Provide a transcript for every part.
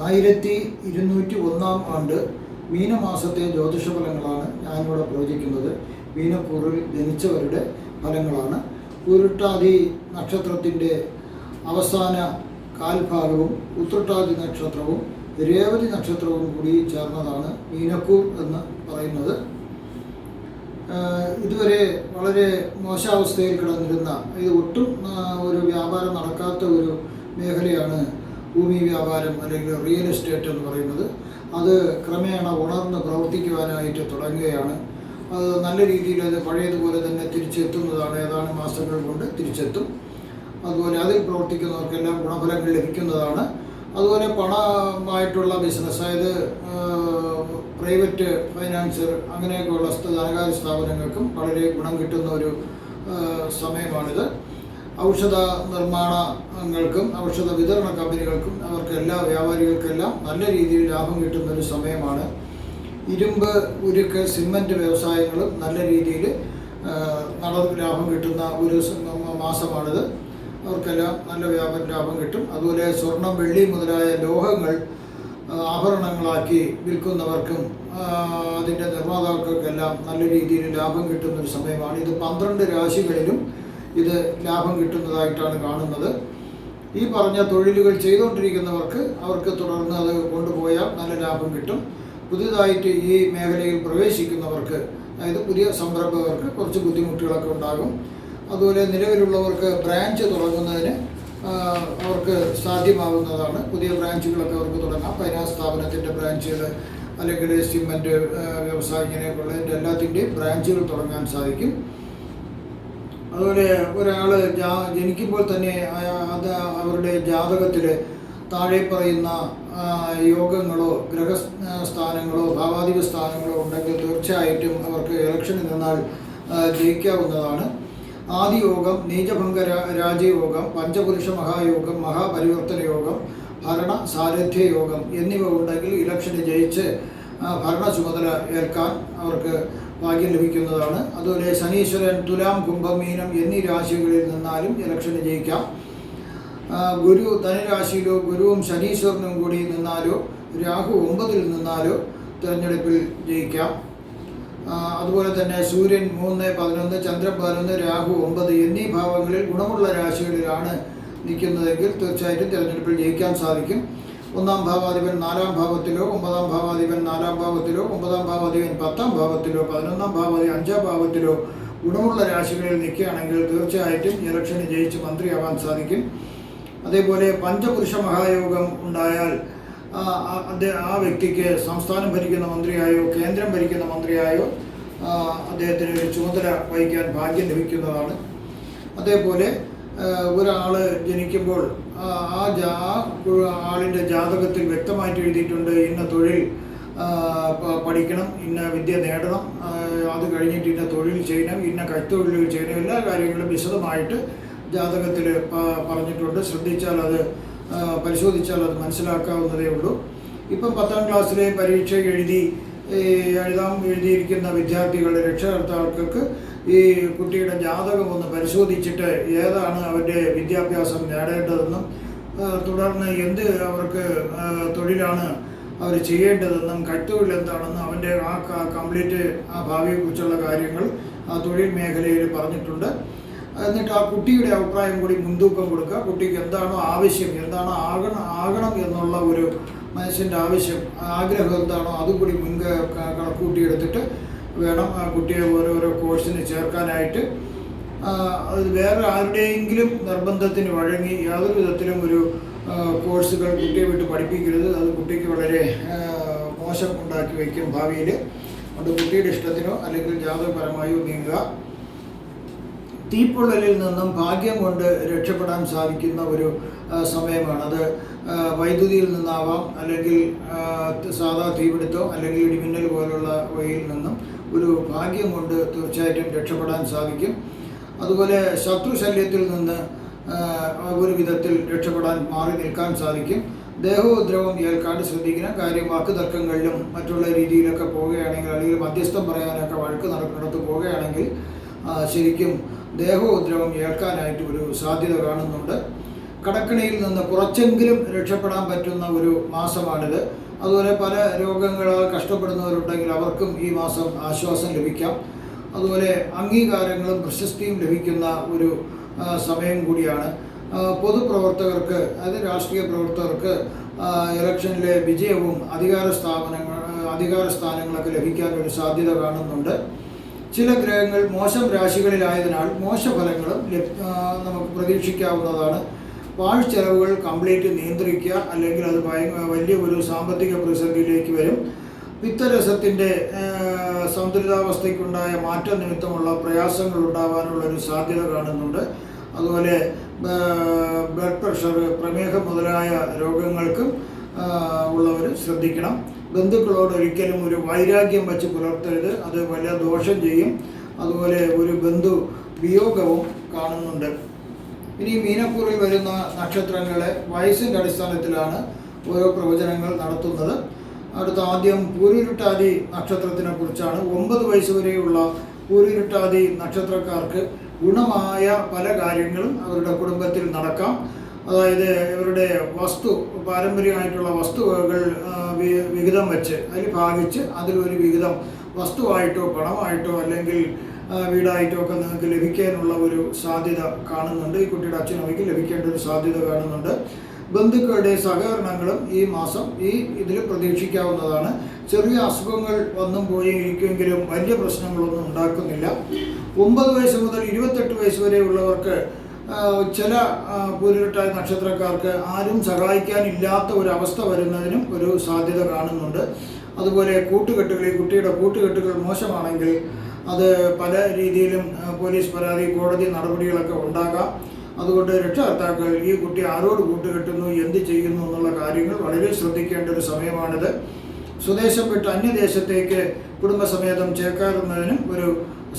1201 ആണ്ട് മീനമാസത്തെ ജ്യോതിഷ ഫലങ്ങളാണ് ഞാനിവിടെ പ്രവചിക്കുന്നത്. മീനക്കൂറിൽ ജനിച്ചവരുടെ ഫലങ്ങളാണ്. പൂരുട്ടാതി നക്ഷത്രത്തിൻ്റെ അവസാന കാൽഭാഗവും ഉത്രട്ടാതി നക്ഷത്രവും രേവതി നക്ഷത്രവും കൂടി ചേർന്നതാണ് മീനക്കൂർ എന്ന് പറയുന്നത്. ഇതുവരെ വളരെ മോശാവസ്ഥയിൽ കിടന്നിരുന്ന, ഇത് ഒട്ടും ഒരു വ്യാപാരം നടക്കാത്ത ഒരു മേഖലയാണ് ഭൂമി വ്യാപാരം അല്ലെങ്കിൽ റിയൽ എസ്റ്റേറ്റ് എന്ന് പറയുന്നത്. അത് ക്രമേണ ഉണർന്ന് പ്രവർത്തിക്കുവാനായിട്ട് തുടങ്ങുകയാണ്. അത് നല്ല രീതിയിൽ അത് പഴയതുപോലെ തന്നെ തിരിച്ചെത്തുന്നതാണ്. ഏതാനും മാസങ്ങൾ കൊണ്ട് തിരിച്ചെത്തും. അതുപോലെ അതിൽ പ്രവർത്തിക്കുന്നവർക്കെല്ലാം ഗുണഫലങ്ങൾ ലഭിക്കുന്നതാണ്. അതുപോലെ പണമായിട്ടുള്ള ബിസിനസ്, അതായത് പ്രൈവറ്റ് ഫൈനാൻസർ അങ്ങനെയൊക്കെയുള്ള ധനകാര്യ സ്ഥാപനങ്ങൾക്കും വളരെ ഗുണം കിട്ടുന്ന ഒരു സമയമാണിത്. ഔഷധ നിർമ്മാണങ്ങൾക്കും ഔഷധ വിതരണ കമ്പനികൾക്കും അവർക്കെല്ലാം വ്യാപാരികൾക്കെല്ലാം നല്ല രീതിയിൽ ലാഭം കിട്ടുന്ന ഒരു സമയമാണ്. ഇരുമ്പ്, ഉരുക്ക്, സിമൻറ്റ് വ്യവസായങ്ങളും നല്ല രീതിയിൽ ലാഭം കിട്ടുന്ന ഒരു മാസമാണിത്. അവർക്കെല്ലാം നല്ല ലാഭം കിട്ടും. അതുപോലെ സ്വർണം, വെള്ളി മുതലായ ലോഹങ്ങൾ ആഭരണങ്ങളാക്കി വിൽക്കുന്നവർക്കും അതിൻ്റെ നിർമ്മാതാക്കൾക്കെല്ലാം നല്ല രീതിയിൽ ലാഭം കിട്ടുന്നൊരു സമയമാണ്. ഇത് 12 രാശികളിലും ഇത് ലാഭം കിട്ടുന്നതായിട്ടാണ് കാണുന്നത്. ഈ പറഞ്ഞ തൊഴിലുകൾ ചെയ്തുകൊണ്ടിരിക്കുന്നവർക്ക് അവർക്ക് തുടർന്ന് അത് കൊണ്ടുപോയാൽ നല്ല ലാഭം കിട്ടും. പുതിയതായിട്ട് ഈ മേഖലയിൽ പ്രവേശിക്കുന്നവർക്ക്, അതായത് പുതിയ സംരംഭകർക്ക് കുറച്ച് ബുദ്ധിമുട്ടുകളൊക്കെ ഉണ്ടാകും. അതുപോലെ നിലവിലുള്ളവർക്ക് ബ്രാഞ്ച് തുടങ്ങുന്നതിന് അവർക്ക് സാധ്യമാവുന്നതാണ്. പുതിയ ബ്രാഞ്ചുകളൊക്കെ അവർക്ക് തുടങ്ങാം. ഫൈനാൻസ് സ്ഥാപനത്തിൻ്റെ ബ്രാഞ്ചുകൾ അല്ലെങ്കിൽ സിമൻറ്റ് വ്യവസായം ഇങ്ങനെയൊക്കെയുള്ളതിൻ്റെ എല്ലാത്തിൻ്റെയും ബ്രാഞ്ചുകൾ തുടങ്ങാൻ സാധിക്കും. അതുപോലെ ഒരാൾ ജനിക്കുമ്പോൾ തന്നെ അത് അവരുടെ ജാതകത്തിൽ താഴെ പറയുന്ന യോഗങ്ങളോ ഗ്രഹസ്ഥാനങ്ങളോ ഭാവാധിപ സ്ഥാനങ്ങളോ ഉണ്ടെങ്കിൽ തീർച്ചയായിട്ടും അവർക്ക് ഇലക്ഷനിൽ നിന്നാൽ ജയിക്കാവുന്നതാണ്. ആദിയോഗം, നീചഭംഗ രാജയോഗം, പഞ്ചപുരുഷ മഹായോഗം, മഹാപരിവർത്തന യോഗം, ഭരണ സാരഥ്യ യോഗം എന്നിവ ഉണ്ടെങ്കിൽ ഇലക്ഷന് ജയിച്ച് ഭരണ ചുമതല ഏൽക്കാൻ അവർക്ക് ഭാഗ്യം ലഭിക്കുന്നതാണ്. അതുപോലെ ശനീശ്വരൻ തുലാം, കുംഭം, മീനം എന്നീ രാശികളിൽ നിന്നാലും ഇലക്ഷന് ജയിക്കാം. ഗുരു ധനുരാശിയിലോ ഗുരുവും ശനീശ്വരനും കൂടി നിന്നാലോ രാഹു 9-ൽ നിന്നാലോ തിരഞ്ഞെടുപ്പിൽ ജയിക്കാം. അതുപോലെ തന്നെ സൂര്യൻ 3, 11, ചന്ദ്രൻ 11, രാഹു 9 എന്നീ ഭാവങ്ങളിൽ ഗുണമുള്ള രാശികളിലാണ് നിൽക്കുന്നതെങ്കിൽ തീർച്ചയായിട്ടും തിരഞ്ഞെടുപ്പിൽ ജയിക്കാൻ സാധിക്കും. 1-ാം ഭാവാധിപൻ 4-ാം ഭാവത്തിലോ, 9-ാം ഭാവാധിപൻ 4-ാം ഭാവത്തിലോ, 9-ാം ഭാവാധിപൻ 10-ാം ഭാവത്തിലോ, 11-ാം ഭാവാധിപൻ 5-ാം ഭാവത്തിലോ ഗുണമുള്ള രാശികളിൽ നിൽക്കുകയാണെങ്കിൽ തീർച്ചയായിട്ടും ഇലക്ഷന് ജയിച്ച് മന്ത്രിയാവാൻ സാധിക്കും. അതേപോലെ പഞ്ചപുരുഷ മഹായോഗം ഉണ്ടായാൽ ആ വ്യക്തിക്ക് സംസ്ഥാനം ഭരിക്കുന്ന മന്ത്രിയായോ കേന്ദ്രം ഭരിക്കുന്ന മന്ത്രിയായോ അദ്ദേഹത്തിന് ഒരു ചുമതല വഹിക്കാൻ ഭാഗ്യം ലഭിക്കുന്നതാണ്. അതേപോലെ ഒരാൾ ജനിക്കുമ്പോൾ ആളിൻ്റെ ജാതകത്തിൽ വ്യക്തമായിട്ട് എഴുതിയിട്ടുണ്ട്, ഇന്ന തൊഴിൽ പഠിക്കണം, ഇന്ന വിദ്യ നേടണം, അത് കഴിഞ്ഞിട്ട് ഇന്ന തൊഴിൽ ചെയ്യണം, ഇന്ന കൈത്തൊഴിലുകൾ ചെയ്യണം, എല്ലാ കാര്യങ്ങളും വിശദമായിട്ട് ജാതകത്തിൽ പറഞ്ഞിട്ടുണ്ട്. ശ്രദ്ധിച്ചാൽ അത് പരിശോധിച്ചാൽ അത് മനസ്സിലാക്കാവുന്നതേ ഉള്ളൂ. ഇപ്പം 10ാം ക്ലാസ്സിലെ പരീക്ഷ എഴുതിയിരിക്കുന്ന വിദ്യാർത്ഥികളുടെ രക്ഷകർത്താക്കൾക്ക് ഈ കുട്ടിയുടെ ജാതകം ഒന്ന് പരിശോധിച്ചിട്ട് ഏതാണ് അവരുടെ വിദ്യാഭ്യാസം നേടേണ്ടതെന്നും തുടർന്ന് എന്ത് അവർക്ക് തൊഴിലാണ് അവർ ചെയ്യേണ്ടതെന്നും കൈത്തൊഴിൽ എന്താണെന്നും അവൻ്റെ കംപ്ലീറ്റ് ഭാവിയെക്കുറിച്ചുള്ള കാര്യങ്ങൾ ആ തൊഴിൽ മേഖലയിൽ പറഞ്ഞിട്ടുണ്ട്. എന്നിട്ട് ആ കുട്ടിയുടെ അഭിപ്രായം കൂടി മുൻതൂക്കം കൊടുക്കുക. കുട്ടിക്ക് എന്താണോ ആവശ്യം, എന്താണോ ആകണം എന്നുള്ള ഒരു മനുഷ്യൻ്റെ ആവശ്യം, ആഗ്രഹം എന്താണോ അതുകൂടി കണക്കൂട്ടിയെടുത്തിട്ട് വേണം ആ കുട്ടിയെ ഓരോരോ കോഴ്സിന് ചേർക്കാനായിട്ട്. അത് വേറെ ആരുടെയെങ്കിലും നിർബന്ധത്തിന് വഴങ്ങി യാതൊരു വിധത്തിലും ഒരു കോഴ്സുകൾ കുട്ടിയെ വിട്ട് പഠിപ്പിക്കരുത്. അത് കുട്ടിക്ക് വളരെ മോശം ഉണ്ടാക്കി വയ്ക്കും ഭാവിയിൽ. അത് കുട്ടിയുടെ ഇഷ്ടത്തിനോ അല്ലെങ്കിൽ ജാതകപരമായോ നീങ്ങുക. തീപ്പൊള്ളലിൽ നിന്നും ഭാഗ്യം കൊണ്ട് രക്ഷപ്പെടാൻ സാധിക്കുന്ന ഒരു സമയമാണ്. അത് വൈദ്യുതിയിൽ നിന്നാവാം, അല്ലെങ്കിൽ സാധാ തീപിടുത്തോ, അല്ലെങ്കിൽ ഇടിമിന്നൽ പോലുള്ള വഴിയിൽ നിന്നും ഒരു ഭാഗ്യം കൊണ്ട് തീർച്ചയായിട്ടും രക്ഷപ്പെടാൻ സാധിക്കും. അതുപോലെ ശത്രുശല്യത്തിൽ നിന്ന് ഒരു വിധത്തിൽ രക്ഷപ്പെടാൻ മാറി നിൽക്കാൻ സാധിക്കും. ദേഹോദ്രവം ഏൽക്കാണ്ട് ശ്രദ്ധിക്കണം. കാര്യം വാക്കുതർക്കങ്ങളിലും മറ്റുള്ള രീതിയിലൊക്കെ പോവുകയാണെങ്കിൽ, അല്ലെങ്കിൽ മധ്യസ്ഥം പറയാനൊക്കെ വഴക്ക് നടക്കുന്നിടത്ത് പോവുകയാണെങ്കിൽ ശരിക്കും ദേഹോദ്രവം ഏൽക്കാനായിട്ട് ഒരു സാധ്യത കാണുന്നുണ്ട്. കടക്കിണിയിൽ നിന്ന് കുറച്ചെങ്കിലും രക്ഷപ്പെടാൻ പറ്റുന്ന ഒരു മാസമാണിത്. അതുപോലെ പല രോഗങ്ങളാൽ കഷ്ടപ്പെടുന്നവരുണ്ടെങ്കിൽ അവർക്കും ഈ മാസം ആശ്വാസം ലഭിക്കാം. അതുപോലെ അംഗീകാരങ്ങളും പ്രശസ്തിയും ലഭിക്കുന്ന ഒരു സമയം കൂടിയാണ്. പൊതുപ്രവർത്തകർക്ക്, അതായത് രാഷ്ട്രീയ പ്രവർത്തകർക്ക് ഇലക്ഷനിലെ വിജയവും അധികാര സ്ഥാനങ്ങളൊക്കെ ലഭിക്കാൻ ഒരു സാധ്യത കാണുന്നുണ്ട്. ചില ഗ്രഹങ്ങൾ മോശം രാശികളിലായതിനാൽ മോശഫലങ്ങളും നമുക്ക് പ്രതീക്ഷിക്കാവുന്നതാണ്. പാഴ്ചെലവുകൾ കംപ്ലീറ്റ് നിയന്ത്രിക്കുക, അല്ലെങ്കിൽ അത് വലിയ ഒരു സാമ്പത്തിക പ്രതിസന്ധിയിലേക്ക് വരും. പിത്തരസത്തിൻ്റെ സന്തുലിതാവസ്ഥയ്ക്കുണ്ടായ മാറ്റം നിമിത്തമുള്ള പ്രയാസങ്ങൾ ഉണ്ടാകാനുള്ളൊരു സാധ്യത കാണുന്നുണ്ട്. അതുപോലെ ബ്ലഡ് പ്രഷർ, പ്രമേഹം മുതലായ രോഗങ്ങൾക്കും ഉള്ളവർ ശ്രദ്ധിക്കണം. ബന്ധുക്കളോട് ഒരിക്കലും ഒരു വൈരാഗ്യം വച്ച് പുലർത്തരുത്, അത് വലിയ ദോഷം ചെയ്യും. അതുപോലെ ഒരു ബന്ധു വിയോഗവും കാണുന്നുണ്ട്. ഇനി മീനക്കൂറിൽ വരുന്ന നക്ഷത്രങ്ങളെ വയസ്സിൻ്റെ അടിസ്ഥാനത്തിലാണ് ഓരോ പ്രവചനങ്ങൾ നടത്തുന്നത്. അടുത്ത ആദ്യം പൂരുരുട്ടാതി നക്ഷത്രത്തിനെ കുറിച്ചാണ്. 9 വയസ്സ് വരെയുള്ള പൂരുരുട്ടാതി നക്ഷത്രക്കാർക്ക് ഗുണമായ പല കാര്യങ്ങളും അവരുടെ കുടുംബത്തിൽ നടക്കാം. അതായത് ഇവരുടെ പാരമ്പര്യമായിട്ടുള്ള വസ്തുവകകൾ വിഹിതം വെച്ച് അതിൽ ഭാഗിച്ച് അതിലൊരു വിഹിതം വസ്തുവായിട്ടോ പണമായിട്ടോ അല്ലെങ്കിൽ വീടായിട്ടോ ഒക്കെ നിങ്ങൾക്ക് ലഭിക്കാനുള്ള ഒരു സാധ്യത കാണുന്നുണ്ട്. ഈ കുട്ടിയുടെ അച്ഛനമ്മയ്ക്ക് ലഭിക്കേണ്ട ഒരു സാധ്യത കാണുന്നുണ്ട്. ബന്ധുക്കളുടെ സഹകരണങ്ങളും ഈ മാസം ഇതിൽ പ്രതീക്ഷിക്കാവുന്നതാണ്. ചെറിയ അസുഖങ്ങൾ വന്നും പോയി ഇരിക്കുമെങ്കിലും വലിയ പ്രശ്നങ്ങളൊന്നും ഉണ്ടാക്കുന്നില്ല. 9 വയസ്സ് മുതൽ 28 വയസ്സ് വരെയുള്ളവർക്ക് ചില പൂരുരുട്ടാതി നക്ഷത്രക്കാർക്ക് ആരും സഹായിക്കാനില്ലാത്ത ഒരവസ്ഥ വരുന്നതിനും ഒരു സാധ്യത കാണുന്നുണ്ട്. അതുപോലെ കുട്ടിയുടെ കൂട്ടുകെട്ടുകൾ മോശമാണെങ്കിൽ അത് പല രീതിയിലും പോലീസ് പരാതി, കോടതി നടപടികളൊക്കെ ഉണ്ടാകാം. അതുകൊണ്ട് രക്ഷകർത്താക്കൾ ഈ കുട്ടി ആരോട് കൂട്ടുകെട്ടുന്നു, എന്ത് ചെയ്യുന്നു എന്നുള്ള കാര്യങ്ങൾ വളരെ ശ്രദ്ധിക്കേണ്ട ഒരു സമയമാണിത്. സ്വദേശം വിട്ട് അന്യദേശത്തേക്ക് കുടുംബസമേതം ചേക്കാറുന്നതിനും ഒരു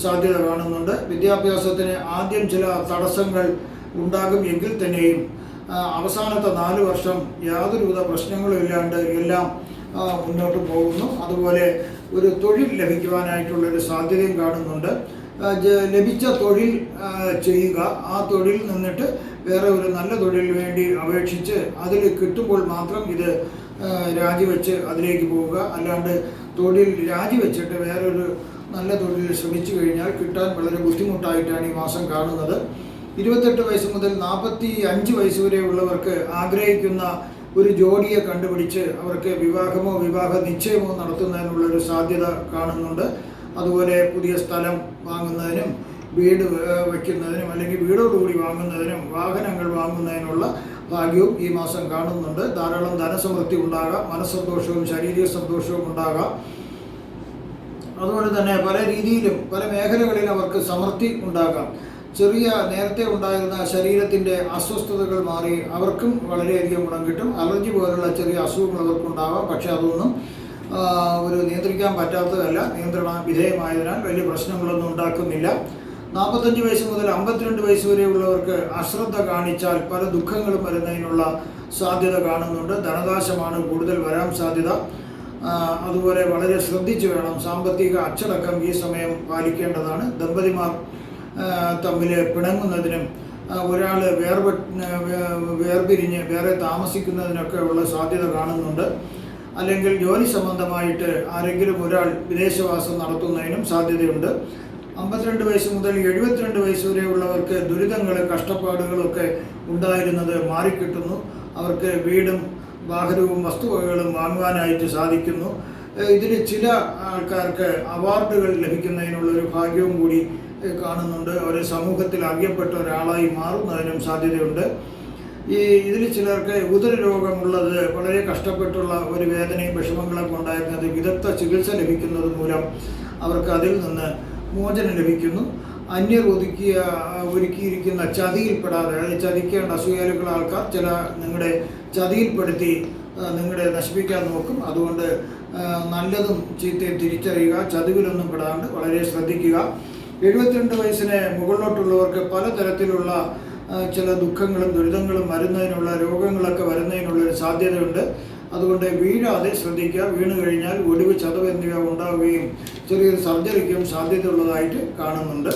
സാധ്യത കാണുന്നുണ്ട്. വിദ്യാഭ്യാസത്തിന് ആദ്യം ചില തടസ്സങ്ങൾ ഉണ്ടാകും എങ്കിൽ തന്നെയും അവസാനത്തെ 4 വർഷം യാതൊരുവിധ പ്രശ്നങ്ങളും ഇല്ലാണ്ട് എല്ലാം മുന്നോട്ട് പോകുന്നു. അതുപോലെ ഒരു തൊഴിൽ ലഭിക്കുവാനായിട്ടുള്ളൊരു സാധ്യതയും കാണുന്നുണ്ട്. ലഭിച്ച തൊഴിൽ ചെയ്യുക, ആ തൊഴിൽ നിന്നിട്ട് വേറെ ഒരു നല്ല തൊഴിലിന് വേണ്ടി അപേക്ഷിച്ച് അതിൽ കിട്ടുമ്പോൾ മാത്രം ഇത് രാജിവെച്ച് അതിലേക്ക് പോവുക. അല്ലാണ്ട് തൊഴിൽ രാജിവെച്ചിട്ട് വേറൊരു നല്ല തൊഴിൽ ശ്രമിച്ചു കഴിഞ്ഞാൽ കിട്ടാൻ വളരെ ബുദ്ധിമുട്ടായിട്ടാണ് ഈ മാസം കാണുന്നത്. 28 വയസ്സ് മുതൽ 45 വയസ്സ് വരെയുള്ളവർക്ക് ആഗ്രഹിക്കുന്ന ഒരു ജോഡിയെ കണ്ടുപിടിച്ച് അവർക്ക് വിവാഹമോ വിവാഹ നിശ്ചയമോ നടത്തുന്നതിനുള്ളൊരു സാധ്യത കാണുന്നുണ്ട്. അതുപോലെ പുതിയ സ്ഥലം വാങ്ങുന്നതിനും വീട് വയ്ക്കുന്നതിനും അല്ലെങ്കിൽ വീടോടുകൂടി വാങ്ങുന്നതിനും വാഹനങ്ങൾ വാങ്ങുന്നതിനുള്ള ഭാഗ്യവും ഈ മാസം കാണുന്നുണ്ട്. ധാരാളം ധനസമൃദ്ധി ഉണ്ടാകാം, മനസ്സന്തോഷവും ശാരീരിക സന്തോഷവും ഉണ്ടാകാം. അതുപോലെ തന്നെ പല രീതിയിലും പല മേഖലകളിൽ അവർക്ക് സമൃദ്ധി ഉണ്ടാകാം. നേരത്തെ ഉണ്ടായിരുന്ന ശരീരത്തിൻ്റെ അസ്വസ്ഥതകൾ മാറി അവർക്കും വളരെയധികം ഗുണം കിട്ടും. അലർജി പോലുള്ള ചെറിയ അസുഖങ്ങൾ അവർക്കുണ്ടാവാം, പക്ഷെ അതൊന്നും ഒരു നിയന്ത്രിക്കാൻ പറ്റാത്തതല്ല, നിയന്ത്രണ വിധേയമായതിനാൽ വലിയ പ്രശ്നങ്ങളൊന്നും ഉണ്ടാക്കുന്നില്ല. 45 വയസ്സ് മുതൽ 52 വയസ്സ് വരെയുള്ളവർക്ക് അശ്രദ്ധ കാണിച്ചാൽ പല ദുഃഖങ്ങളും വരുന്നതിനുള്ള സാധ്യത കാണുന്നുണ്ട്. ധനനാശമാണ് കൂടുതൽ വരാൻ സാധ്യത. അതുപോലെ വളരെ ശ്രദ്ധിച്ചു വേണം. സാമ്പത്തിക അച്ചടക്കം ഈ സമയം പാലിക്കേണ്ടതാണ്. ദമ്പതിമാർ തമ്മിൽ പിണങ്ങുന്നതിനും ഒരാൾ വേർപിരിഞ്ഞ് വേറെ താമസിക്കുന്നതിനൊക്കെ ഉള്ള സാധ്യത കാണുന്നുണ്ട്. അല്ലെങ്കിൽ ജോലി സംബന്ധമായിട്ട് ആരെങ്കിലും ഒരാൾ വിദേശവാസം നടത്തുന്നതിനും സാധ്യതയുണ്ട്. 52 വയസ്സ് മുതൽ 72 വയസ്സ് വരെയുള്ളവർക്ക് ദുരിതങ്ങളും കഷ്ടപ്പാടുകളൊക്കെ ഉണ്ടായിരുന്നത് മാറിക്കിട്ടുന്നു. അവർക്ക് വീടും വാഹനവും വസ്തുവകകളും വാങ്ങുവാനായിട്ട് സാധിക്കുന്നു. ഇതിൽ ചില ആൾക്കാർക്ക് അവാർഡുകൾ ലഭിക്കുന്നതിനുള്ളൊരു ഭാഗ്യവും കൂടി കാണുന്നുണ്ട്. അവർ സമൂഹത്തിൽ അറിയപ്പെട്ട ഒരാളായി മാറുന്നതിനും സാധ്യതയുണ്ട്. ഇതിൽ ചിലർക്ക് ഉദരരോഗമുള്ളത് വളരെ കഷ്ടപ്പെട്ടുള്ള ഒരു വേദനയും വിഷമങ്ങളൊക്കെ ഉണ്ടായിരുന്നത് വിദഗ്ധ ചികിത്സ ലഭിക്കുന്നത് മൂലം അവർക്ക് അതിൽ നിന്ന് മോചനം ലഭിക്കുന്നു. അന്യർ ഒരുക്കിയിരിക്കുന്ന ചതിയിൽപ്പെടാതെ, അതായത് ചതിക്കേണ്ട അസൂയാലുക്കള ആൾക്കാർ നിങ്ങളുടെ ചതിയിൽപ്പെടുത്തി നിങ്ങളെ നശിപ്പിക്കാൻ നോക്കും. അതുകൊണ്ട് നല്ലതും ചീത്തയും തിരിച്ചറിയുക, ചതിവിലൊന്നും പെടാണ്ട് വളരെ ശ്രദ്ധിക്കുക. 72 വയസ്സിന് മുകളിലോട്ടുള്ളവർക്ക് പലതരത്തിലുള്ള ചില ദുഃഖങ്ങളും ദുരിതങ്ങളും വരുന്നതിനുള്ള രോഗങ്ങളൊക്കെ വരുന്നതിനുള്ളൊരു സാധ്യതയുണ്ട്. അതുകൊണ്ട് വീഴാതെ ശ്രദ്ധിക്കുക. വീണു കഴിഞ്ഞാൽ ഒടിവ്, ചതവ് എന്നിവ ഉണ്ടാവുകയും ചെറിയൊരു സർജറിക്കും സാധ്യതയുള്ളതായിട്ട് കാണുന്നുണ്ട്.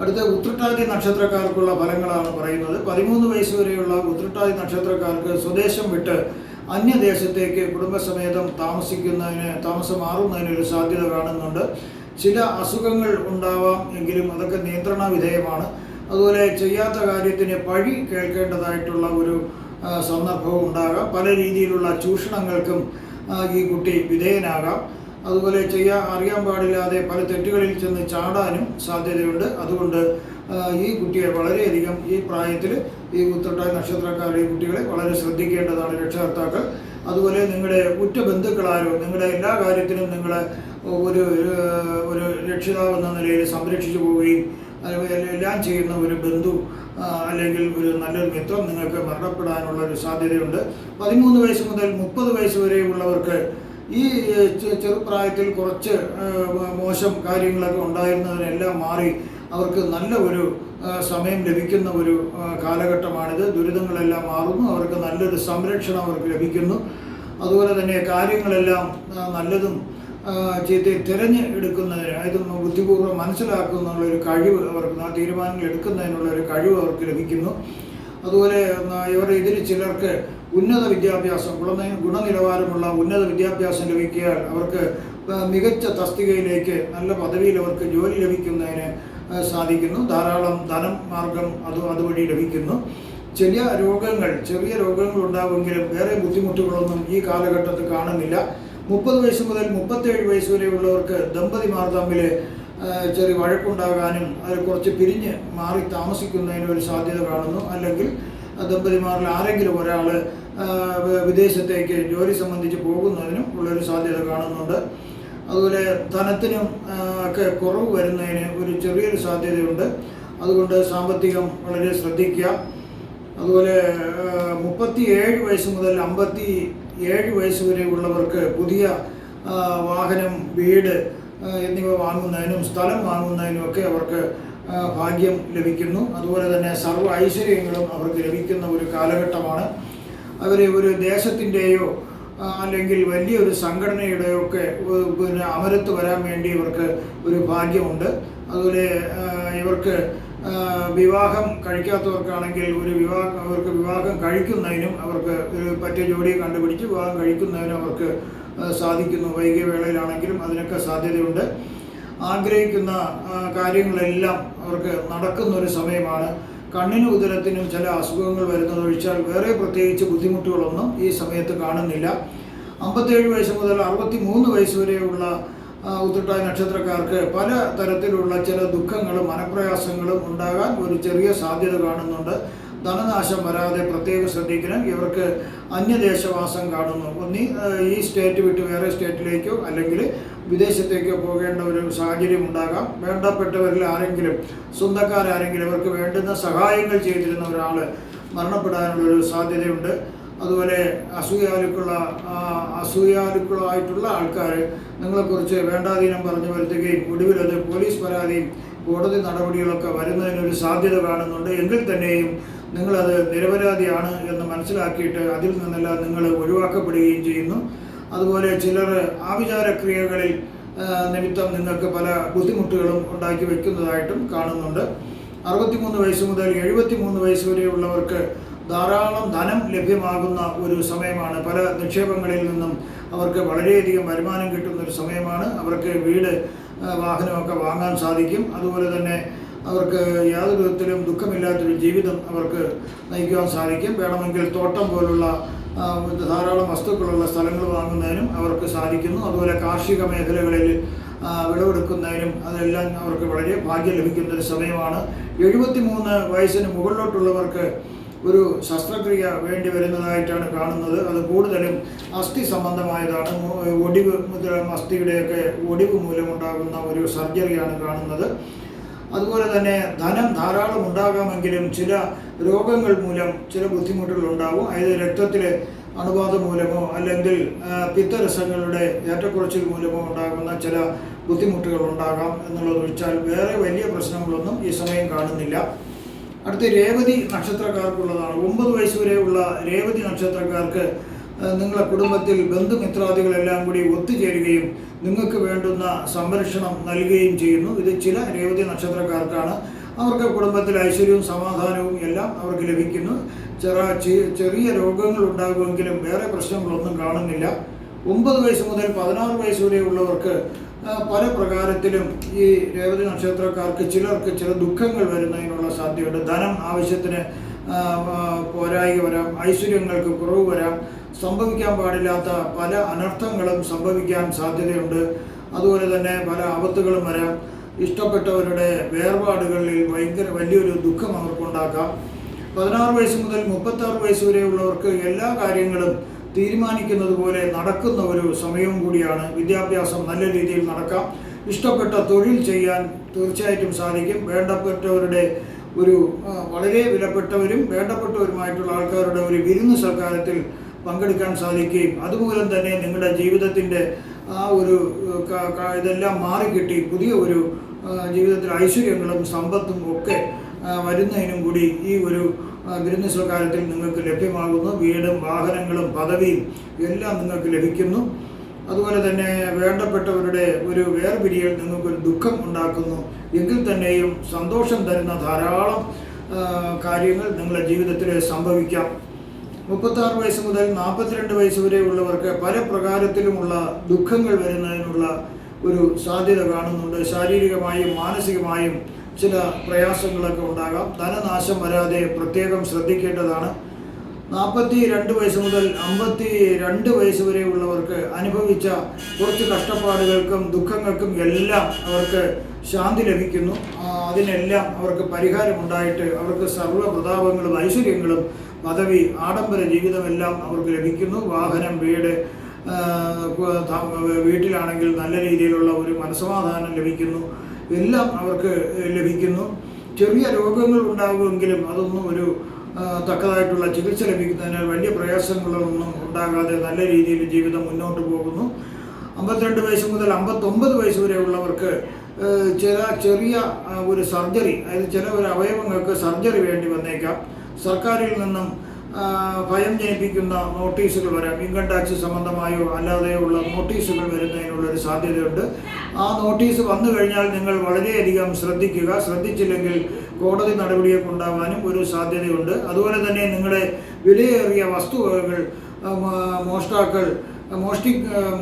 അടുത്ത ഉത്രട്ടാതി നക്ഷത്രക്കാർക്കുള്ള ഫലങ്ങളാണ് പറയുന്നത്. 13 വയസ്സ് വരെയുള്ള ഉത്രട്ടാതി നക്ഷത്രക്കാർക്ക് സ്വദേശം വിട്ട് അന്യദേശത്തേക്ക് കുടുംബസമേതം താമസം മാറുന്നതിനൊരു സാധ്യത കാണുന്നുണ്ട്. ചില അസുഖങ്ങൾ ഉണ്ടാവാം, എങ്കിലും അതൊക്കെ നിയന്ത്രണ വിധേയമാണ്. അതുപോലെ ചെയ്യാത്ത കാര്യത്തിന് പഴി കേൾക്കേണ്ടതായിട്ടുള്ള ഒരു സന്ദർഭവും ഉണ്ടാകാം. പല രീതിയിലുള്ള ചൂഷണങ്ങൾക്കും ഈ കുട്ടി വിധേയനാകാം. അതുപോലെ അറിയാൻ പാടില്ലാതെ പല തെറ്റുകളിൽ ചെന്ന് ചാടാനും സാധ്യതയുണ്ട്. അതുകൊണ്ട് ഈ കുട്ടിയെ വളരെയധികം ഈ പ്രായത്തിൽ ഈ ഉത്രട്ടാതി നക്ഷത്രക്കാരുടെ ഈ കുട്ടികളെ വളരെ ശ്രദ്ധിക്കേണ്ടതാണ് രക്ഷകർത്താക്കൾ. അതുപോലെ നിങ്ങളുടെ ഉറ്റ ബന്ധുക്കളാരോ നിങ്ങളുടെ എല്ലാ കാര്യത്തിനും നിങ്ങളെ ഒരു രക്ഷിതാവ് എന്ന നിലയിൽ സംരക്ഷിച്ചു പോവുകയും എല്ലാം ചെയ്യുന്ന ഒരു ബന്ധു അല്ലെങ്കിൽ ഒരു നല്ലൊരു മിത്രം നിങ്ങൾക്ക് മരണപ്പെടാനുള്ള ഒരു സാധ്യതയുണ്ട്. 13 വയസ്സ് മുതൽ 30 വയസ്സ് വരെയുള്ളവർക്ക് ഈ ചെറുപ്രായത്തിൽ കുറച്ച് മോശം കാര്യങ്ങളൊക്കെ ഉണ്ടായിരുന്നതിനെല്ലാം മാറി അവർക്ക് നല്ല ഒരു സമയം ലഭിക്കുന്ന ഒരു കാലഘട്ടമാണിത്. ദുരിതങ്ങളെല്ലാം മാറുന്നു, അവർക്ക് നല്ലൊരു സംരക്ഷണം അവർക്ക് ലഭിക്കുന്നു. അതുപോലെ തന്നെ കാര്യങ്ങളെല്ലാം നല്ലതും തിരഞ്ഞ് എടുക്കുന്നതിന്, അതായത് ബുദ്ധിപൂർവ്വം മനസ്സിലാക്കുന്നതിനുള്ള ഒരു കഴിവ് അവർക്ക്, തീരുമാനങ്ങൾ എടുക്കുന്നതിനുള്ള ഒരു കഴിവ് അവർക്ക് ലഭിക്കുന്നു. അതുപോലെ ഇതിൽ ചിലർക്ക് ഉന്നത വിദ്യാഭ്യാസം, ഗുണനിലവാരമുള്ള ഉന്നത വിദ്യാഭ്യാസം ലഭിക്കിയാൽ അവർക്ക് മികച്ച തസ്തികയിലേക്ക് നല്ല പദവിയിൽ അവർക്ക് ജോലി ലഭിക്കുന്നതിന് സാധിക്കുന്നു. ധാരാളം മാർഗം അതുവഴി ലഭിക്കുന്നു. ചെറിയ രോഗങ്ങൾ ഉണ്ടാവുമെങ്കിലും വേറെ ബുദ്ധിമുട്ടുകളൊന്നും ഈ കാലഘട്ടത്തിൽ കാണുന്നില്ല. 30 വയസ്സ് മുതൽ 37 വയസ്സ് വരെയുള്ളവർക്ക് ദമ്പതിമാർ തമ്മിൽ ചെറിയ വഴക്കുണ്ടാകാനും അത് കുറച്ച് പിരിഞ്ഞ് മാറി താമസിക്കുന്നതിനൊരു സാധ്യത കാണുന്നു. അല്ലെങ്കിൽ ദമ്പതിമാരിൽ ആരെങ്കിലും ഒരാൾ വിദേശത്തേക്ക് ജോലി സംബന്ധിച്ച് പോകുന്നതിനും ഉള്ളൊരു സാധ്യത കാണുന്നുണ്ട്. അതുപോലെ ധനത്തിനും ഒക്കെ കുറവ് വരുന്നതിന് ഒരു ചെറിയൊരു സാധ്യതയുണ്ട്. അതുകൊണ്ട് സാമ്പത്തികം വളരെ ശ്രദ്ധിക്കുക. അതുപോലെ 37 വയസ്സ് മുതൽ 57 വയസ്സ് വരെ ഉള്ളവർക്ക് പുതിയ വാഹനം, വീട് എന്നിവ വാങ്ങുന്നതിനും സ്ഥലം വാങ്ങുന്നതിനും ഒക്കെ അവർക്ക് ഭാഗ്യം ലഭിക്കുന്നു. അതുപോലെ തന്നെ സർവ്വ ഐശ്വര്യങ്ങളും അവർക്ക് ലഭിക്കുന്ന ഒരു കാലഘട്ടമാണ്. അവർ ഒരു ദേശത്തിൻ്റെയോ അല്ലെങ്കിൽ വലിയൊരു സംഘടനയുടെയോ ഒക്കെ അമരത്ത് വരാൻ വേണ്ടി ഇവർക്ക് ഒരു ഭാഗ്യമുണ്ട്. അതുപോലെ ഇവർക്ക് വിവാഹം കഴിക്കാത്തവർക്കാണെങ്കിൽ അവർക്ക് വിവാഹം കഴിക്കുന്നതിനും അവർക്ക് ഒരു പറ്റിയ ജോഡിയെ കണ്ടുപിടിച്ച് വിവാഹം കഴിക്കുന്നതിനും അവർക്ക് സാധിക്കുന്നു. വൈകിയ വേളയിലാണെങ്കിലും അതിനൊക്കെ സാധ്യതയുണ്ട്. ആഗ്രഹിക്കുന്ന കാര്യങ്ങളെല്ലാം അവർക്ക് നടക്കുന്നൊരു സമയമാണ്. കണ്ണിനും ഉദരത്തിനും ചില അസുഖങ്ങൾ വരുന്നതൊഴിച്ചാൽ വേറെ പ്രത്യേകിച്ച് ബുദ്ധിമുട്ടുകളൊന്നും ഈ സമയത്ത് കാണുന്നില്ല. 57 വയസ്സ് മുതൽ 63 വയസ്സ് വരെയുള്ള ഉത്രട്ടാതി നക്ഷത്രക്കാർക്ക് പല തരത്തിലുള്ള ചില ദുഃഖങ്ങളും മനപ്രയാസങ്ങളും ഉണ്ടാകാൻ ഒരു ചെറിയ സാധ്യത കാണുന്നുണ്ട്. ധനനാശം വരാതെ പ്രത്യേകം ശ്രദ്ധിക്കണം. ഇവർക്ക് അന്യദേശവാസം കാണുന്നു. ഈ സ്റ്റേറ്റ് വിട്ട് വേറെ സ്റ്റേറ്റിലേക്കോ അല്ലെങ്കിൽ വിദേശത്തേക്കോ പോകേണ്ട ഒരു സാഹചര്യം ഉണ്ടാകാം. വേണ്ടപ്പെട്ടവരിൽ ആരെങ്കിലും, സ്വന്തക്കാരെങ്കിലും ഇവർക്ക് വേണ്ടുന്ന സഹായങ്ങൾ ചെയ്തിരുന്ന ഒരാൾ മരണപ്പെടാനുള്ളൊരു സാധ്യതയുണ്ട്. അതുപോലെ അസൂയാലുക്കളായിട്ടുള്ള ആൾക്കാർ നിങ്ങളെക്കുറിച്ച് വേണ്ടാധീനം പറഞ്ഞു വരുത്തുകയും ഒടുവിലത് പോലീസ് പരാതിയും കോടതി നടപടികളൊക്കെ വരുന്നതിനൊരു സാധ്യത കാണുന്നുണ്ട്. എങ്കിൽ തന്നെയും നിങ്ങളത് നിരപരാധിയാണ് എന്ന് മനസ്സിലാക്കിയിട്ട് അതിൽ നിന്നെല്ലാം നിങ്ങൾ ഒഴിവാക്കപ്പെടുകയും ചെയ്യുന്നു. അതുപോലെ ചിലർ ആഭിചാരക്രിയകളിൽ നിമിത്തം നിങ്ങൾക്ക് പല ബുദ്ധിമുട്ടുകളും ഉണ്ടാക്കി വയ്ക്കുന്നതായിട്ടും കാണുന്നുണ്ട്. 63 വയസ്സ് മുതൽ 73 വയസ്സ് വരെയുള്ളവർക്ക് ധാരാളം ധനം ലഭ്യമാകുന്ന ഒരു സമയമാണ്. പല നിക്ഷേപങ്ങളിൽ നിന്നും അവർക്ക് വളരെയധികം വരുമാനം കിട്ടുന്നൊരു സമയമാണ്. അവർക്ക് വീട്, വാഹനമൊക്കെ വാങ്ങാൻ സാധിക്കും. അതുപോലെ തന്നെ അവർക്ക് യാതൊരു വിധത്തിലും ദുഃഖമില്ലാത്തൊരു ജീവിതം അവർക്ക് നയിക്കുവാൻ സാധിക്കും. വേണമെങ്കിൽ തോട്ടം പോലുള്ള ധാരാളം വസ്തുക്കളുള്ള സ്ഥലങ്ങൾ വാങ്ങുന്നതിനും അവർക്ക് സാധിക്കുന്നു. അതുപോലെ കാർഷിക മേഖലകളിൽ വിളവെടുക്കുന്നതിനും അതെല്ലാം അവർക്ക് വളരെ ഭാഗ്യം ലഭിക്കുന്നൊരു സമയമാണ്. 73 വയസ്സിന് മുകളിലോട്ടുള്ളവർക്ക് ഒരു ശസ്ത്രക്രിയ വേണ്ടി വരുന്നതായിട്ടാണ് കാണുന്നത്. അത് കൂടുതലും അസ്ഥി സംബന്ധമായതാണ്. ഒടിവ് അസ്ഥിയുടെയൊക്കെ ഒടിവ് മൂലമുണ്ടാകുന്ന ഒരു സർജറിയാണ് കാണുന്നത്. അതുപോലെ തന്നെ ധനം ധാരാളം ഉണ്ടാകാമെങ്കിലും ചില രോഗങ്ങൾ മൂലം ചില ബുദ്ധിമുട്ടുകൾ ഉണ്ടാകും. അതായത് രക്തത്തിലെ അണുബാധ മൂലമോ അല്ലെങ്കിൽ പിത്തരസങ്ങളുടെ ഏറ്റക്കുറച്ചിൽ മൂലമോ ഉണ്ടാകുന്ന ചില ബുദ്ധിമുട്ടുകൾ ഉണ്ടാകാം എന്നുള്ളതൊഴിച്ചാൽ വേറെ വലിയ പ്രശ്നങ്ങളൊന്നും ഈ സമയം കാണുന്നില്ല. അടുത്ത രേവതി നക്ഷത്രക്കാർക്കുള്ളതാണ്. 9 വയസ്സ് വരെയുള്ള രേവതി നക്ഷത്രക്കാർക്ക് നിങ്ങളുടെ കുടുംബത്തിൽ ബന്ധുമിത്രാദികളെല്ലാം കൂടി ഒത്തുചേരുകയും നിങ്ങൾക്ക് വേണ്ടുന്ന സംരക്ഷണം നൽകുകയും ചെയ്യുന്നു. ഇത് ചില രേവതി നക്ഷത്രക്കാർക്കാണ്. അവർക്ക് കുടുംബത്തിൽ ഐശ്വര്യവും സമാധാനവും എല്ലാം അവർക്ക് ലഭിക്കുന്നു. ചെറിയ രോഗങ്ങൾ ഉണ്ടാകുമെങ്കിലും വേറെ പ്രശ്നങ്ങളൊന്നും കാണുന്നില്ല. 9 വയസ്സ് മുതൽ 16 വയസ്സ് വരെയുള്ളവർക്ക് പല പ്രകാരത്തിലും ഈ രേവതി നക്ഷത്രക്കാർക്ക് ചിലർക്ക് ചില ദുഃഖങ്ങൾ വരുന്നതിനുള്ള സാധ്യതയുണ്ട്. ധനം ആവശ്യത്തിന് പോരായ്ക വരാം, ഐശ്വര്യങ്ങൾക്ക് കുറവ് വരാം, സംഭവിക്കാൻ പാടില്ലാത്ത പല അനർത്ഥങ്ങളും സംഭവിക്കാൻ സാധ്യതയുണ്ട്. അതുപോലെ തന്നെ പല ആപത്തുകളും വരാം. ഇഷ്ടപ്പെട്ടവരുടെ വേർപാടുകളിൽ വലിയൊരു ദുഃഖം അവർക്കുണ്ടാക്കാം. 16 വയസ്സ് മുതൽ 36 വയസ്സ് വരെയുള്ളവർക്ക് എല്ലാ കാര്യങ്ങളും തീരുമാനിക്കുന്നത് പോലെ നടക്കുന്ന ഒരു സമയവും കൂടിയാണ്. വിദ്യാഭ്യാസം നല്ല രീതിയിൽ നടക്കാം. ഇഷ്ടപ്പെട്ട തൊഴിൽ ചെയ്യാൻ തീർച്ചയായിട്ടും സാധിക്കും. വേണ്ടപ്പെട്ടവരുടെ വളരെ വിലപ്പെട്ടവരും വേണ്ടപ്പെട്ടവരുമായിട്ടുള്ള ആൾക്കാരുടെ ഒരു വിരുന്ന് സൽക്കാരത്തിൽ പങ്കെടുക്കാൻ സാധിക്കുകയും അതുമൂലം തന്നെ നിങ്ങളുടെ ജീവിതത്തിൻ്റെ ഇതെല്ലാം മാറിക്കിട്ടി പുതിയ ജീവിതത്തിൽ ഐശ്വര്യങ്ങളും സമ്പത്തും ഒക്കെ വരുന്നതിനും കൂടി ഈ വിരുന്ന് സൽക്കാരത്തിൽ നിങ്ങൾക്ക് ലഭ്യമാകുന്നു. വീടും വാഹനങ്ങളും പദവിയും എല്ലാം നിങ്ങൾക്ക് ലഭിക്കുന്നു. അതുപോലെ തന്നെ വേണ്ടപ്പെട്ടവരുടെ വേർപിരിയൽ നിങ്ങൾക്കൊരു ദുഃഖം ഉണ്ടാക്കുന്നു. എങ്കിൽ തന്നെയും സന്തോഷം തരുന്ന ധാരാളം കാര്യങ്ങൾ നിങ്ങളുടെ ജീവിതത്തിൽ സംഭവിക്കാം. 36 വയസ്സ് മുതൽ 42 വയസ്സ് വരെയുള്ളവർക്ക് പല പ്രകാരത്തിലുമുള്ള ദുഃഖങ്ങൾ വരുന്നതിനുള്ള സാധ്യത കാണുന്നുണ്ട്. ശാരീരികമായും മാനസികമായും ചില പ്രയാസങ്ങളൊക്കെ ഉണ്ടാകാം. ധനനാശം വരാതെ പ്രത്യേകം ശ്രദ്ധിക്കേണ്ടതാണ്. 42 വയസ്സ് മുതൽ 52 വയസ്സ് വരെയുള്ളവർക്ക് അനുഭവിച്ച കുറച്ച് കഷ്ടപ്പാടുകൾക്കും ദുഃഖങ്ങൾക്കും എല്ലാം അവർക്ക് ശാന്തി ലഭിക്കുന്നു. അതിനെല്ലാം അവർക്ക് പരിഹാരമുണ്ടായിട്ട് അവർക്ക് സർവ്വപ്രതാപങ്ങളും ഐശ്വര്യങ്ങളും പദവി ആഡംബര ജീവിതമെല്ലാം അവർക്ക് ലഭിക്കുന്നു. വാഹനം, വീട്, വീട്ടിലാണെങ്കിൽ നല്ല രീതിയിലുള്ള മനസ്സമാധാനം ലഭിക്കുന്നു. എല്ലാം അവർക്ക് ലഭിക്കുന്നു. ചെറിയ രോഗങ്ങൾ ഉണ്ടാകുമെങ്കിലും അതൊന്നും തക്കതായിട്ടുള്ള ചികിത്സ ലഭിക്കുന്നതിനാൽ വലിയ പ്രയാസങ്ങളൊന്നും ഉണ്ടാകാതെ നല്ല രീതിയിൽ ജീവിതം മുന്നോട്ട് പോകുന്നു. 52 വയസ്സ് മുതൽ 59 വയസ്സ് വരെയുള്ളവർക്ക് ചെറിയ സർജറി, അതായത് ചില അവയവങ്ങൾക്ക് സർജറി വേണ്ടി വന്നേക്കാം. സർക്കാരിൽ നിന്നും ഭയം ജനിപ്പിക്കുന്ന നോട്ടീസുകൾ വരാം. ഇൻകം ടാക്സ് സംബന്ധമായോ അല്ലാതെയുള്ള നോട്ടീസുകൾ വരുന്നതിനുള്ളൊരു സാധ്യതയുണ്ട്. ആ നോട്ടീസ് വന്നു കഴിഞ്ഞാൽ നിങ്ങൾ വളരെയധികം ശ്രദ്ധിക്കുക. ശ്രദ്ധിച്ചില്ലെങ്കിൽ കോടതി നടപടിയൊക്കെ ഉണ്ടാകാനും സാധ്യതയുണ്ട്. അതുപോലെ തന്നെ നിങ്ങളുടെ വിലയേറിയ വസ്തുവകകൾ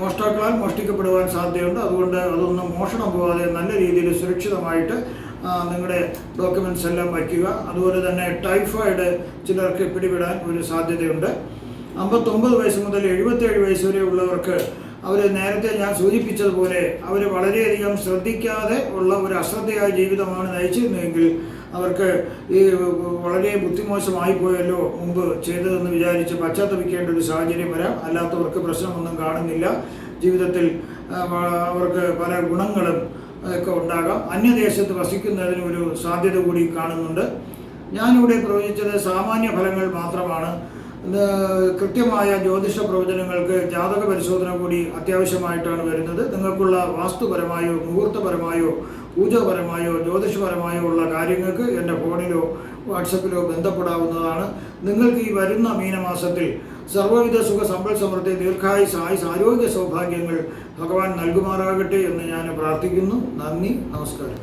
മോഷ്ടാക്കളാൽ മോഷ്ടിക്കപ്പെടുവാൻ സാധ്യതയുണ്ട്. അതുകൊണ്ട് അതൊന്നും മോഷണം പോകാതെ നല്ല രീതിയിൽ സുരക്ഷിതമായിട്ട് നിങ്ങളുടെ ഡോക്യുമെൻറ്റ്സ് എല്ലാം വയ്ക്കുക. അതുപോലെ തന്നെ ടൈഫോയിഡ് ചിലർക്ക് പിടിപെടാൻ സാധ്യതയുണ്ട്. 59 വയസ്സ് മുതൽ 77 വയസ്സ് വരെ ഉള്ളവർക്ക് നേരത്തെ ഞാൻ സൂചിപ്പിച്ചതുപോലെ വളരെയധികം ശ്രദ്ധിക്കാതെ ഉള്ള അശ്രദ്ധയായ ജീവിതമാണ് നയിച്ചിരുന്നതെങ്കിൽ അവർക്ക് വളരെ ബുദ്ധിമോശമായി പോയല്ലോ മുമ്പ് ചെയ്തതെന്ന് വിചാരിച്ച് പശ്ചാത്തപിക്കേണ്ട സാഹചര്യം വരാം. അല്ലാത്തവർക്ക് പ്രശ്നമൊന്നും കാണുന്നില്ല. ജീവിതത്തിൽ അവർക്ക് പല ഗുണങ്ങളും ഒക്കെ ഉണ്ടാകാം. അന്യദേശത്ത് വസിക്കുന്നതിന് സാധ്യത കൂടി കാണുന്നുണ്ട്. ഞാനിവിടെ പ്രവചിച്ചത് സാമാന്യ ഫലങ്ങൾ മാത്രമാണ്. കൃത്യമായ ജ്യോതിഷ പ്രവചനങ്ങൾക്ക് ജാതക പരിശോധന കൂടി അത്യാവശ്യമായിട്ടാണ് വരുന്നത്. നിങ്ങൾക്കുള്ള വാസ്തുപരമായോ മുഹൂർത്തപരമായോ പൂജാപരമായോ ജ്യോതിഷപരമായോ ഉള്ള കാര്യങ്ങൾക്ക് എൻ്റെ ഫോണിലോ വാട്സപ്പിലോ ബന്ധപ്പെടാവുന്നതാണ്. നിങ്ങൾക്ക് ഈ വരുന്ന മീനമാസത്തിൽ സർവ്വവിധ സുഖ സമ്പൽ സമൃദ്ധി ദീർഘായുസ് ആരോഗ്യ സൗഭാഗ്യങ്ങൾ ഭഗവാൻ നൽകുമാറാകട്ടെ എന്ന് ഞാൻ പ്രാർത്ഥിക്കുന്നു. നന്ദി, നമസ്കാരം.